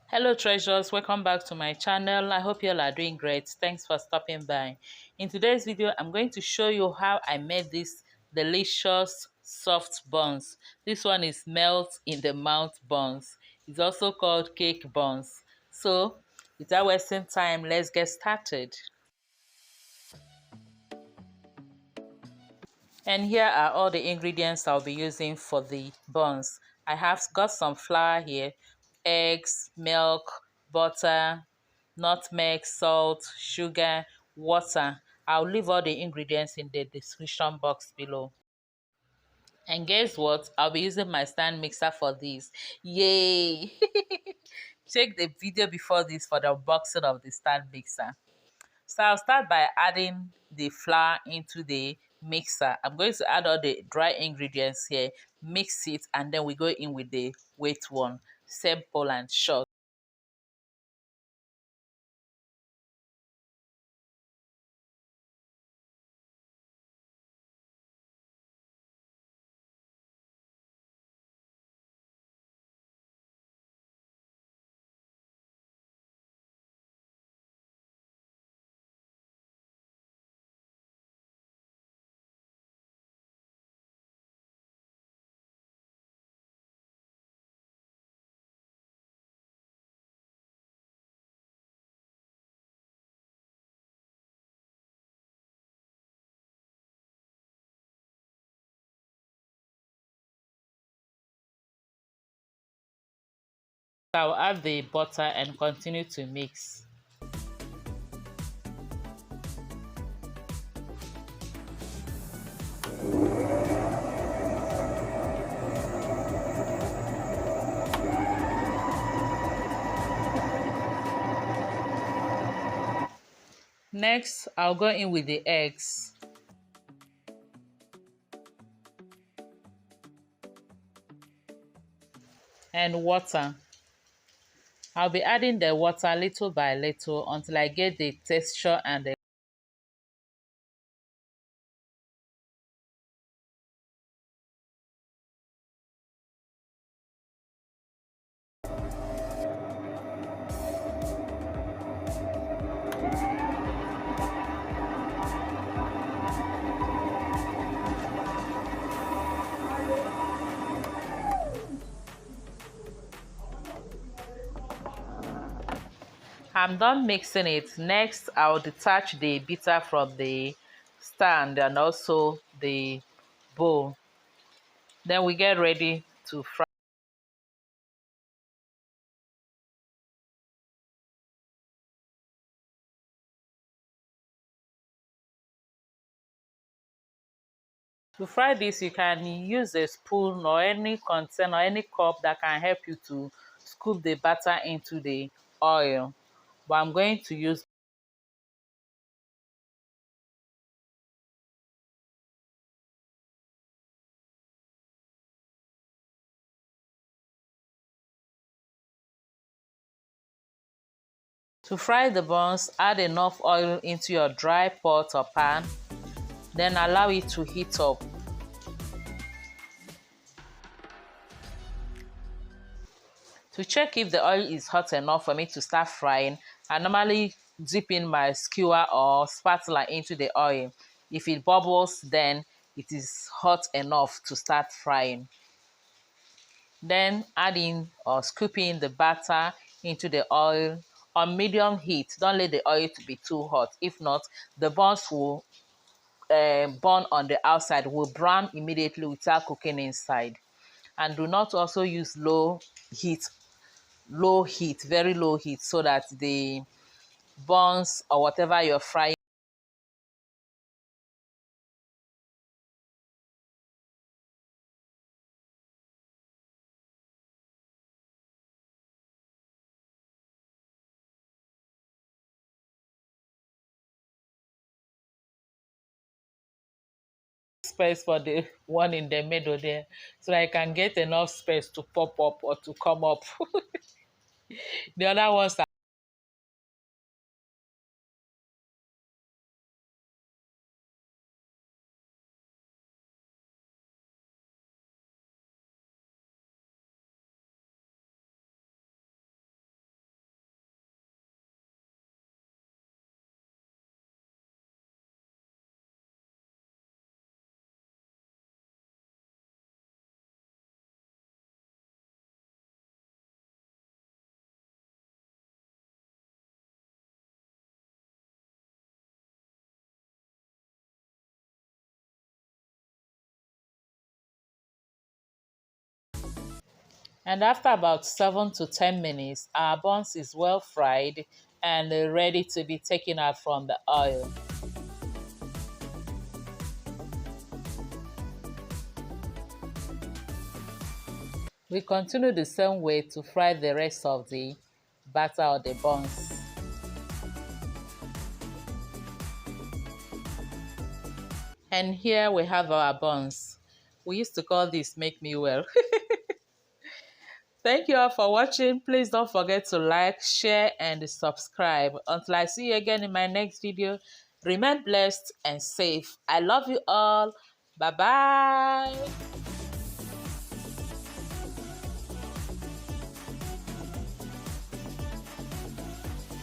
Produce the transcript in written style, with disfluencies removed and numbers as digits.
Hello treasures, welcome back to my channel. I hope you all are doing great. Thanks for stopping by. In today's video, I'm going to show you how I made this delicious soft buns. This one is melt in the mouth buns. It's also called cake buns. So without wasting time, let's get started. And here are all the ingredients I'll be using for the buns. I have got some flour here, eggs, milk, butter, nutmeg, salt, sugar, water. I'll leave all the ingredients in the description box below. And guess what? I'll be using my stand mixer for this. Yay! Check the video before this for the unboxing of the stand mixer. So I'll start by adding the flour into the mixer. I'm going to add all the dry ingredients here, mix it, and then we go in with the wet one. Simple and short. I'll add the butter and continue to mix. Next, I'll go in with the eggs. And water. I'll be adding the water little by little until I get the texture and the I'm done mixing it. Next, I'll detach the bitter from the stand and also the bowl. Then we get ready to fry. To fry this, you can use a spoon or any container or any cup that can help you to scoop the batter into the oil. But I'm going to use to fry the buns, add enough oil into your dry pot or pan, then allow it to heat up. To check if the oil is hot enough for me to start frying, I normally dip in my skewer or spatula into the oil. If it bubbles, then it is hot enough to start frying. Then add in or scoop in the batter into the oil on medium heat. Don't let the oil to be too hot. If not, the buns will burn on the outside, will brown immediately without cooking inside. And do not also use heat low heat, very low heat, so that the buns or whatever you're frying space for the one in the middle there, so I can get enough space to pop up or to come up. The other ones And after about 7 to 10 minutes, our buns is well fried and ready to be taken out from the oil. We continue the same way to fry the rest of the batter or the buns. And here we have our buns. We used to call this make me well. Thank you all for watching. Please don't forget to like, share, and subscribe. Until I see you again in my next video, remain blessed and safe. I love you all. Bye-bye.